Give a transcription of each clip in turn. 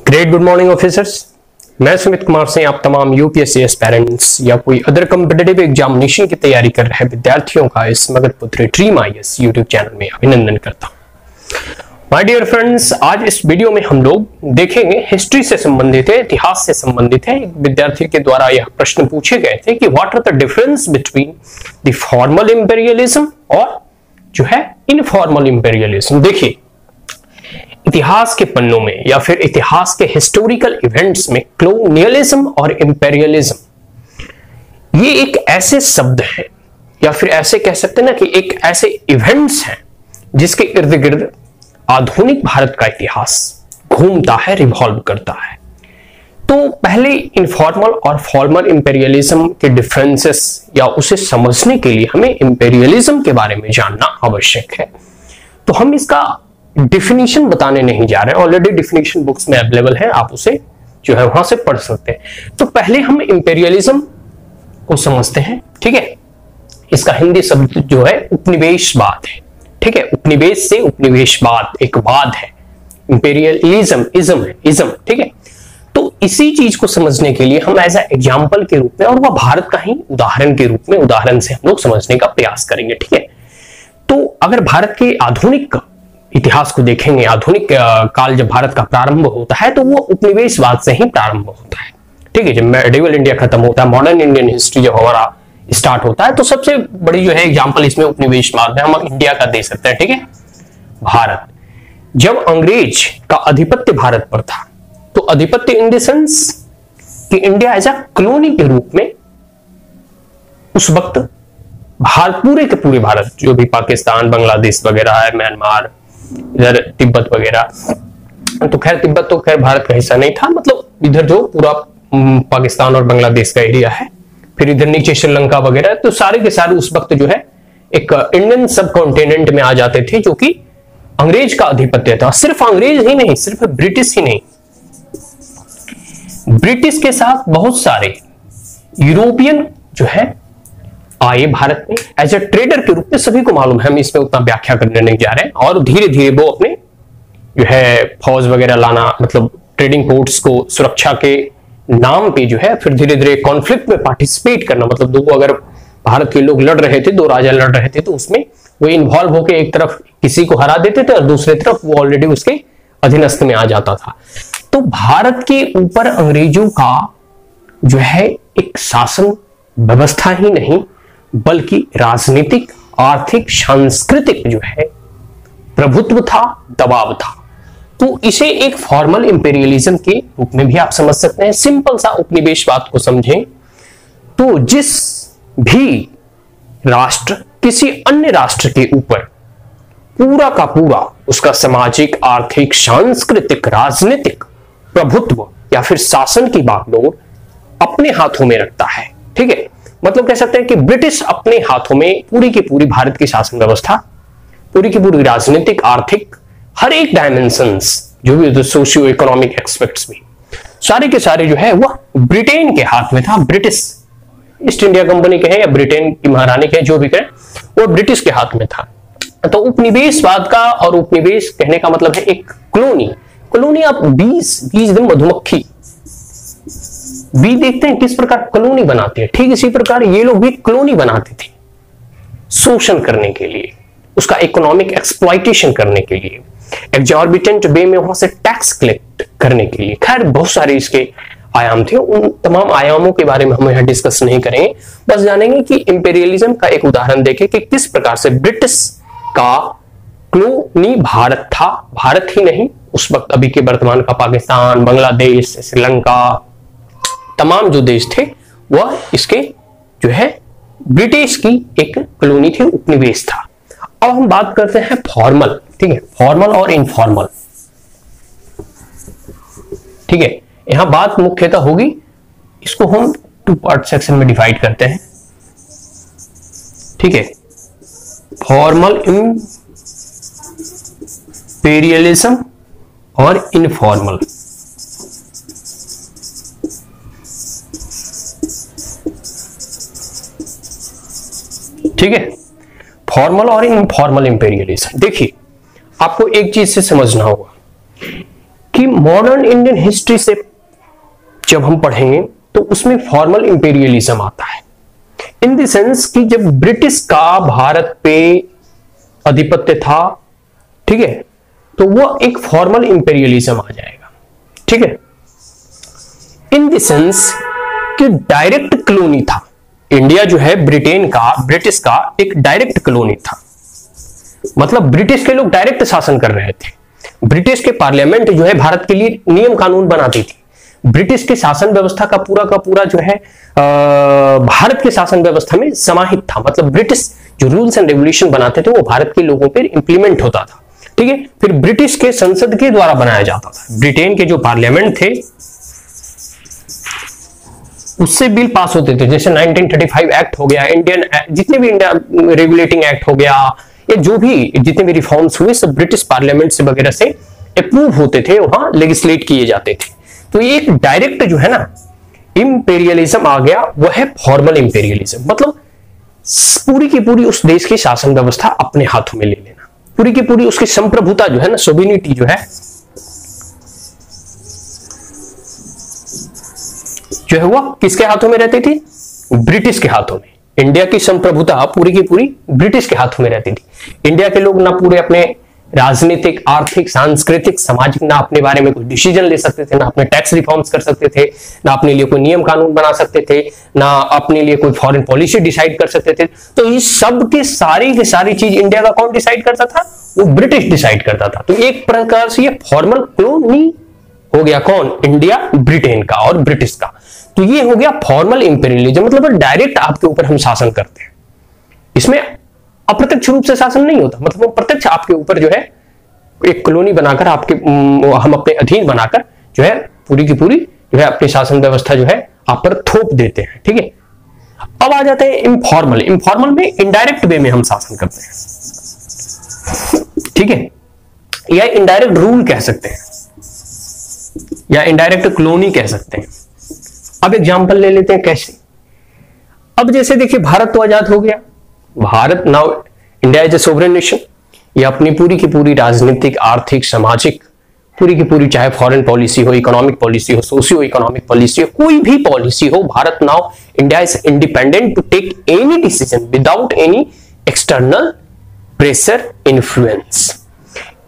Great good morning officers. मैं सुमित कुमार सिंह आप तमाम यूपीएससी एस्पायरेंट्स या कोई अदर कॉम्पिटिटिव एग्जामिनेशन की तैयारी कर रहे विद्यार्थियों का इस मगध पुत्र ड्रीम आईएएस यूट्यूब चैनल में अभिनंदन करता हूं। माय डियर फ्रेंड्स, आज इस वीडियो में हम लोग देखेंगे हिस्ट्री से संबंधित है, इतिहास से संबंधित है। एक विद्यार्थी के द्वारा यह प्रश्न पूछे गए थे कि what are the difference between the formal imperialism और जो है इनफॉर्मल इंपेरियलिज्म। देखिए, इतिहास के पन्नों में या फिर इतिहास के हिस्टोरिकल इवेंट्स में कॉलोनियलिज्म और इंपेरियलिज्म ये एक ऐसे शब्द हैं या फिर ऐसे कह सकते हैं ना कि एक ऐसे इवेंट्स हैं जिसके इर्द गिर्द आधुनिक भारत का इतिहास घूमता है, रिवॉल्व करता है। तो पहले इनफॉर्मल और फॉर्मल इंपेरियलिज्म के डिफरेंसेस या उसे समझने के लिए हमें इंपेरियलिज्म के बारे में जानना आवश्यक है। तो हम इसका डिफिनीशन बताने नहीं जा रहे हैं, ऑलरेडी डिफिनीशन बुक्स में अवेलेबल है, आप उसे जो है वहां से पढ़ सकते हैं। तो पहले हम इंपेरियलिज्म को समझते हैं, ठीक है। इसका हिंदी शब्द जो है उपनिवेशवाद है, ठीक है। उपनिवेश से उपनिवेशवाद एक वाद है, इंपेरियलिज्म इज्म है, इज्म, ठीक है। तो इसी चीज को समझने के लिए हम एज ए एग्जाम्पल के रूप में और वह भारत का ही उदाहरण के रूप में उदाहरण से हम लोग समझने का प्रयास करेंगे, ठीक है। तो अगर भारत के आधुनिक इतिहास को देखेंगे, आधुनिक काल जब भारत का प्रारंभ होता है तो वो उपनिवेशवाद से ही प्रारंभ होता है, ठीक है। जब मेडिवल इंडिया खत्म होता है, मॉडर्न इंडियन हिस्ट्री जब हमारा स्टार्ट होता है तो सबसे बड़ी जो है एग्जांपल इसमें उपनिवेशवाद है, हम इंडिया का दे सकते हैं, ठीक है। भारत जब अंग्रेज का आधिपत्य भारत पर था तो आधिपत्य इन द सेंस कि इंडिया एज अ कॉलोनी के रूप में उस वक्त भारत पूरे के पूरे भारत जो भी पाकिस्तान, बांग्लादेश वगैरह है, म्यांमार, इधर तिब्बत वगैरह, तो खैर तिब्बत तो खैर भारत का हिस्सा नहीं था, मतलब इधर जो पूरा पाकिस्तान और बांग्लादेश का एरिया है, फिर इधर नीचे श्रीलंका वगैरह, तो सारे के सारे उस वक्त जो है एक इंडियन सब कॉन्टिनेंट में आ जाते थे जो कि अंग्रेज का आधिपत्य था। सिर्फ अंग्रेज ही नहीं, सिर्फ ब्रिटिश ही नहीं, ब्रिटिश के साथ बहुत सारे यूरोपियन जो है आए भारत में एज ए ट्रेडर के रूप में। सभी को मालूम है, हम इसमें उतना व्याख्या करने नहीं जा रहे हैं। और धीरे धीरे वो अपने जो है फौज वगैरह लाना, मतलब ट्रेडिंग पोर्ट्स को सुरक्षा के नाम पे जो है फिर धीरे धीरे कॉन्फ्लिक्ट में पार्टिसिपेट करना, मतलब दो अगर भारत के लोग लड़ रहे थे, दो राजा लड़ रहे थे, तो उसमें वो इन्वॉल्व होकर एक तरफ किसी को हरा देते थे और दूसरी तरफ वो ऑलरेडी उसके अधीनस्थ में आ जाता था। तो भारत के ऊपर अंग्रेजों का जो है एक शासन व्यवस्था ही नहीं बल्कि राजनीतिक, आर्थिक, सांस्कृतिक जो है प्रभुत्व था, दबाव था। तो इसे एक फॉर्मल इंपेरियलिज्म के रूप में भी आप समझ सकते हैं। सिंपल सा उपनिवेशवाद को समझें तो जिस भी राष्ट्र किसी अन्य राष्ट्र के ऊपर पूरा का पूरा उसका सामाजिक, आर्थिक, सांस्कृतिक, राजनीतिक प्रभुत्व या फिर शासन की बागडोर अपने हाथों में रखता है, ठीक है। मतलब कह सकते हैं कि ब्रिटिश अपने हाथों में पूरी की पूरी भारत की शासन व्यवस्था, पूरी की पूरी राजनीतिक, आर्थिक, हर एक डायमेंशंस जो भी सोशियो इकोनॉमिक एस्पेक्ट्स भी सारे के सारे जो है वह ब्रिटेन के हाथ में था। ब्रिटिश ईस्ट इंडिया कंपनी के हैं या ब्रिटेन की महारानी के हैं, जो भी करें, वो ब्रिटिश के हाथ में था। तो उपनिवेशवाद का, और उपनिवेश कहने का मतलब है एक कॉलोनी। कॉलोनी आप बीज मधुमक्खी भी देखते हैं किस प्रकार कॉलोनी बनाती है, ठीक इसी प्रकार ये लोग भी कॉलोनी बनाते थे शोषण करने के लिए, उसका इकोनॉमिक एक्सप्लॉइटेशन करने के लिए, एग्जॉर्बिटेंट वे में वहां से टैक्स कलेक्ट करने के लिए। खैर बहुत सारे इसके आयाम थे, उन तमाम आयामों के बारे में हम यहां डिस्कस नहीं करेंगे, बस जानेंगे कि इंपेरियलिज्म का एक उदाहरण देखें कि किस प्रकार से ब्रिटिश का कॉलोनी भारत था। भारत ही नहीं, उस वक्त अभी के वर्तमान का पाकिस्तान, बांग्लादेश, श्रीलंका, तमाम जो देश थे वह इसके जो है ब्रिटिश की एक कॉलोनी थी, उपनिवेश था। अब हम बात करते हैं फॉर्मल, ठीक है, फॉर्मल और इनफॉर्मल, ठीक है। यहां बात मुख्यतः होगी, इसको हम 2 पार्ट सेक्शन में डिवाइड करते हैं, ठीक है। फॉर्मल इंपेरियलिज्म और इनफॉर्मल। ठीक है, फॉर्मल और इनफॉर्मल इंपेरियलिज्म। देखिए, आपको एक चीज से समझना होगा कि मॉडर्न इंडियन हिस्ट्री से जब हम पढ़ेंगे तो उसमें फॉर्मल इंपेरियलिज्म आता है, इन द सेंस कि जब ब्रिटिश का भारत पे आधिपत्य था, ठीक है, तो वो एक फॉर्मल इंपेरियलिज्म आ जाएगा, ठीक है, इन द सेंस कि डायरेक्ट कॉलोनी था इंडिया जो है, ब्रिटेन का, ब्रिटिश का एक डायरेक्ट कॉलोनी था, मतलब ब्रिटिश के लोग डायरेक्ट शासन कर रहे थे। ब्रिटिश के पार्लियामेंट जो है भारत के लिए नियम कानून बनाती थी। ब्रिटिश के शासन व्यवस्था का पूरा जो है भारत के शासन व्यवस्था में समाहित था, मतलब ब्रिटिश जो रूल्स एंड रेगुलेशन बनाते थे वो भारत के लोगों पर इंप्लीमेंट होता था, ठीक है। फिर ब्रिटिश के संसद के द्वारा बनाया जाता था, ब्रिटेन के जो पार्लियामेंट थे उससे बिल पास होते थे, जैसे 1935 एक्ट हो गया, इंडियन जितने भी इंडिया रेगुलेटिंग एक्ट हो गया, या जो भी जितने भी रिफॉर्म्स हुए सब ब्रिटिश पार्लियामेंट से वगैरह से अप्रूव होते थे, वहां लेजिस्लेट किए जाते थे। तो ये एक डायरेक्ट जो है ना इंपेरियलिज्म आ गया, वो है फॉर्मल इंपेरियलिज्म, मतलब पूरी की पूरी उस देश की शासन व्यवस्था अपने हाथों में ले लेना, पूरी की पूरी उसकी संप्रभुता जो है ना, सोविनिटी जो है वो किसके हाथों में रहती थी? ब्रिटिश के हाथों में। इंडिया की संप्रभुता पूरी की पूरी ब्रिटिश के हाथों में रहती थी। इंडिया के लोग ना पूरे अपने राजनीतिक, आर्थिक, सांस्कृतिक, सामाजिक ना अपने बारे में कोई डिसीजन ले सकते थे, ना अपने टैक्स रिफॉर्म्स कर सकते थे, ना अपने लिए कोई नियम कानून बना सकते थे, ना अपने लिए कोई फॉरेन पॉलिसी डिसाइड कर सकते थे। तो ये सब की सारी चीज इंडिया का कौन डिसाइड करता था? वो ब्रिटिश डिसाइड करता था। तो एक प्रकार से ये फॉर्मल कॉलोनी हो गया कौन? इंडिया, ब्रिटेन का और ब्रिटिश का। तो ये हो गया फॉर्मल इंपेरियलिज्म, मतलब डायरेक्ट आपके ऊपर हम शासन करते हैं। इसमें अप्रत्यक्ष रूप से शासन नहीं होता, मतलब वो प्रत्यक्ष आपके ऊपर जो है एक कॉलोनी बनाकर आपके हम अपने अधीन बनाकर जो है पूरी की पूरी जो है अपनी शासन व्यवस्था जो है आप पर थोप देते हैं, ठीक है। अब आ जाते हैं इनफॉर्मल। इनफॉर्मल में इनडायरेक्ट वे में हम शासन करते हैं, ठीक है, या इनडायरेक्ट रूल कह सकते हैं या इनडायरेक्ट कॉलोनी कह सकते हैं। अब एग्जांपल ले लेते हैं कैसे। अब जैसे देखिए भारत तो आजाद हो गया, Bharat now India is a sovereign nation, ये अपनी पूरी की पूरी राजनीतिक, आर्थिक, सामाजिक पूरी की पूरी, चाहे फॉरेन पॉलिसी हो, इकोनॉमिक पॉलिसी हो, सोशियो इकोनॉमिक पॉलिसी हो, कोई भी पॉलिसी हो, Bharat now India is independent to take any decision without any external pressure influence.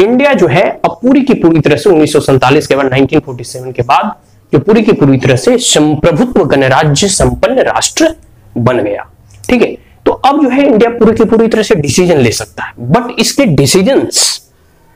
India जो है अब पूरी की पूरी तरह से 1947 के बाद 1947 के बाद जो पूरी की पूरी तरह से संप्रभुत्व गणराज्य संपन्न राष्ट्र बन गया, ठीक है। तो अब जो है इंडिया पूरी की पूरी तरह से डिसीजन ले सकता है, बट इसके डिसीजंस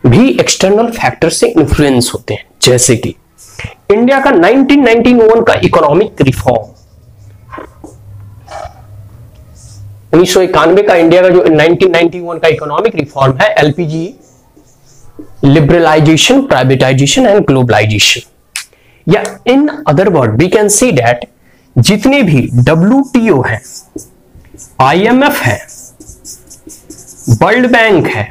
भी एक्सटर्नल फैक्टर से इन्फ्लुएंस होते हैं। जैसे कि इंडिया का 1991 का इकोनॉमिक रिफॉर्म, 1991 का इंडिया का जो 1991 का इकोनॉमिक रिफॉर्म है, LPG, liberalisation, privatisation and globalisation, या in other word we can see that जितने भी WTO है, IMF है, वर्ल्ड बैंक है,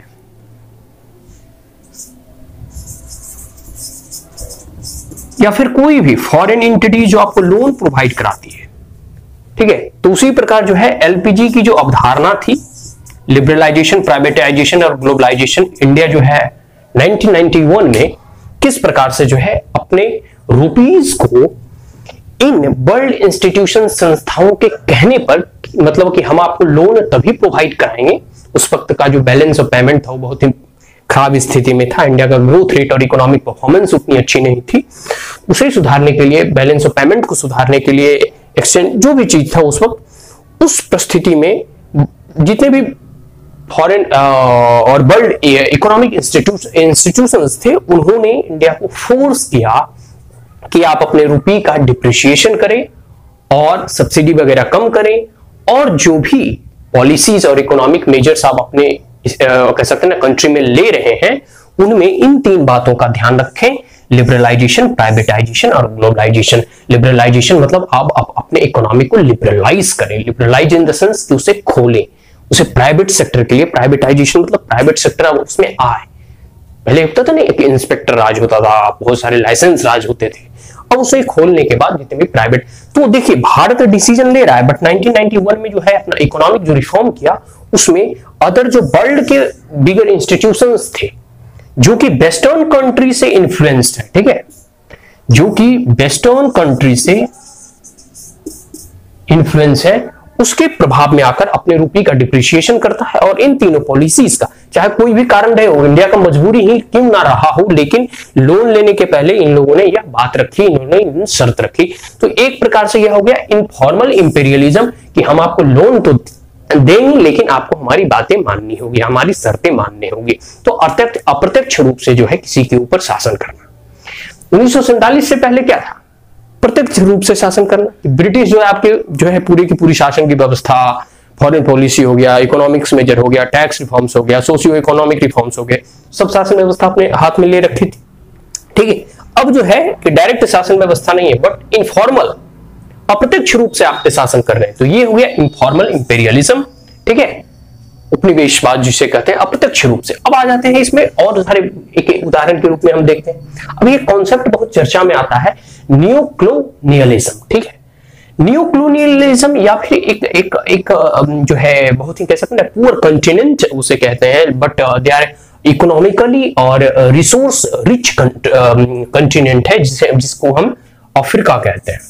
या फिर कोई भी फॉरेन एंटिटी जो आपको लोन प्रोवाइड कराती है, ठीक है, तो उसी प्रकार जो है एलपीजी की जो अवधारणा थी, लिबरलाइजेशन, प्राइवेटाइजेशन और ग्लोबलाइजेशन, इंडिया जो है 1991 में किस प्रकार से जो है अपने रुपीज को इन वर्ल्ड इंस्टीट्यूशन संस्थाओं के कहने पर, मतलब कि हम आपको लोन तभी प्रोवाइड कराएंगे, उस वक्त का जो बैलेंस ऑफ पेमेंट था वो बहुत ही खराब स्थिति में था, इंडिया का ग्रोथ रेट और इकोनॉमिक परफॉर्मेंस उतनी अच्छी नहीं थी, उसे सुधारने के लिए, बैलेंस ऑफ पेमेंट को सुधारने के लिए, एक्सचेंज जो भी चीज था उस वक्त, उस परिस्थिति में जितने भी फॉरेन और वर्ल्ड इकोनॉमिक इंस्टीट्यूशंस थे, उन्होंने इंडिया को फोर्स किया कि आप अपने रुपये का डिप्रिसिएशन करें और सब्सिडी वगैरह कम करें, और जो भी पॉलिसीज और इकोनॉमिक मेजर्स आप अपने कह सकते हैं ना कंट्री में ले रहे हैं, उनमें इन 3 बातों का ध्यान रखें, लिबरलाइजेशन, प्राइवेटाइजेशन और ग्लोबलाइजेशन। लिबरलाइजेशन मतलब आप अपने इकोनॉमी को लिबरलाइज करें, लिबरलाइज इन द सेंस कि उसे खोलें, उसे प्राइवेट सेक्टर के लिए, प्राइवेटाइजेशन मतलब प्राइवेट सेक्टर अब उसमें आए। पहले होता था ना एक इंस्पेक्टर राज होता था, बहुत सारे लाइसेंस राज होते थे, अब उसे खोलने के बाद जितने भी प्राइवेट, तो देखिए भारत डिसीजन ले रहा है, बट 1991 में जो है अपना इकोनॉमिक जो रिफॉर्म किया, उसमें अदर जो वर्ल्ड के बिगर इंस्टीट्यूशंस थे, जो कि वेस्टर्न कंट्री से इन्फ्लुएंस्ड है, ठीक है, जो कि वेस्टर्न कंट्री से इन्फ्लुएंस है, उसके प्रभाव में आकर अपने रुपये का डिप्रिसिएशन करता है। और इन तीनों पॉलिसीज का चाहे कोई भी कारण रहे हो, इंडिया का मजबूरी ही क्यों ना रहा हो, लेकिन लोन लेने के पहले इन लोगों ने यह बात रखी, इन्होंने शर्त रखी। तो एक प्रकार से यह हो गया इनफॉर्मल इंपीरियलिज्म कि हम आपको लोन तो देंगे लेकिन आपको हमारी बातें माननी होगी, हमारी शर्तें माननी होगी। तो अप्रत्यक्ष रूप से जो है किसी के ऊपर शासन करना। 1947 से पहले क्या था? प्रत्यक्ष रूप से शासन करना। ब्रिटिश जो है आपके जो है पूरी की पूरी शासन की व्यवस्था, फॉरेन पॉलिसी हो गया, इकोनॉमिक्स मेजर हो गया, टैक्स रिफॉर्म्स हो गया, सोशियो इकोनॉमिक रिफॉर्म्स हो गए, सब शासन व्यवस्था अपने हाथ में ले रखी थी, ठीक है। अब जो है कि डायरेक्ट शासन व्यवस्था नहीं है, बट इनफॉर्मल, अप्रत्यक्ष रूप से आप पे शासन कर रहे हैं। तो ये हो गया इनफॉर्मल इंपीरियलिज्म, ठीक है, उपनिवेशवाद जिसे कहते हैं, अप्रत्यक्ष रूप से। अब आ जाते हैं इसमें और सारे एक उदाहरण के रूप में हम देखते हैं। अब ये कॉन्सेप्ट बहुत चर्चा में आता है, नियोक्लोनियलिज्म, ठीक है। नियोक्लोनियलिज्म या फिर एक जो है बहुत ही कह सकते हैं पुअर कंटिनेंट उसे कहते हैं, बट दे आर इकोनॉमिकली और रिसोर्स रिच कंटिनेंट है, जिसको हम अफ्रीका कहते हैं।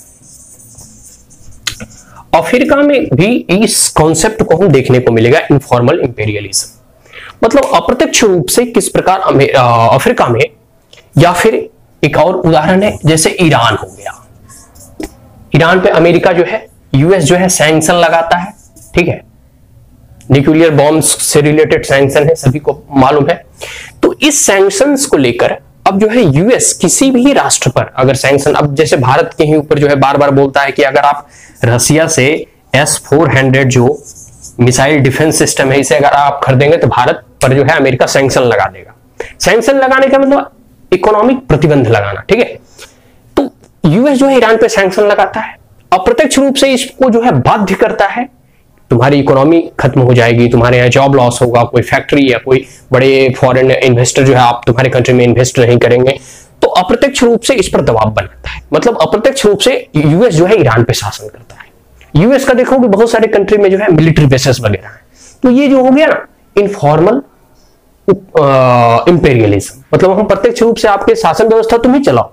अफ्रीका में भी इस कॉन्सेप्ट को हम देखने को मिलेगा, इनफॉर्मल इंपीरियलिज्म। मतलब अप्रत्यक्ष रूप से किस प्रकार अफ्रीका में, या फिर एक और उदाहरण है जैसे ईरान हो गया। ईरान पे अमेरिका जो है, यूएस जो है सैंक्शन लगाता है, ठीक है, न्यूक्लियर बॉम्ब्स से रिलेटेड सैंक्शन है, सभी को मालूम है। तो इस सैंक्शंस को लेकर अब जो है यूएस किसी भी राष्ट्र पर अगर सैंक्शन, अब जैसे भारत के ही ऊपर जो है बार बार बोलता है कि अगर आप रसिया से S-400 जो मिसाइल डिफेंस सिस्टम है इसे अगर आप खरीदेंगे तो भारत पर जो है अमेरिका सैंक्शन लगा देगा। सैंक्शन लगाने का मतलब इकोनॉमिक प्रतिबंध लगाना, ठीक है। तो यूएस जो है ईरान पे सैंक्शन लगाता है, अप्रत्यक्ष रूप से इसको जो है बाध्य करता है, तुम्हारी इकोनॉमी खत्म हो जाएगी, तुम्हारे यहाँ जॉब लॉस होगा, कोई फैक्ट्री या कोई बड़े फॉरेन इन्वेस्टर जो है आप तुम्हारे कंट्री में इन्वेस्ट नहीं करेंगे। तो अप्रत्यक्ष रूप से इस पर दबाव बनाता है, मतलब अप्रत्यक्ष रूप से यूएस जो है ईरान पे शासन करता है। यूएस का देखोगे बहुत सारे कंट्री में जो है मिलिट्री बेसेस वगैरह है। तो ये जो हो गया ना इनफॉर्मल इंपीरियलिज्म, मतलब हम प्रत्यक्ष रूप से आपके शासन व्यवस्था तुम ही चलाओ,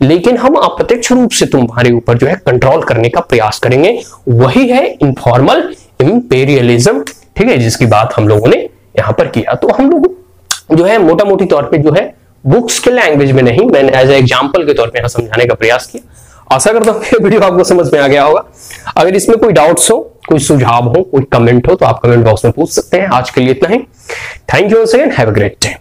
लेकिन हम अप्रत्यक्ष रूप से तुम्हारे ऊपर जो है कंट्रोल करने का प्रयास करेंगे। वही है इनफॉर्मल इंपीरियलिज्म, ठीक है, जिसकी बात हम लोगों ने यहां पर किया। तो हम लोग जो है मोटा मोटी तौर पे जो है बुक्स के लैंग्वेज में नहीं, मैंने एज ए एग्जांपल के तौर पे यहां समझाने का प्रयास किया। आशा करता हूं कि वीडियो आपको समझ में आ गया होगा। अगर इसमें कोई डाउट्स हो, कोई सुझाव हो, कोई कमेंट हो तो आप कमेंट बॉक्स में पूछ सकते हैं। आज के लिए इतना ही। Thank you once again, have a great day.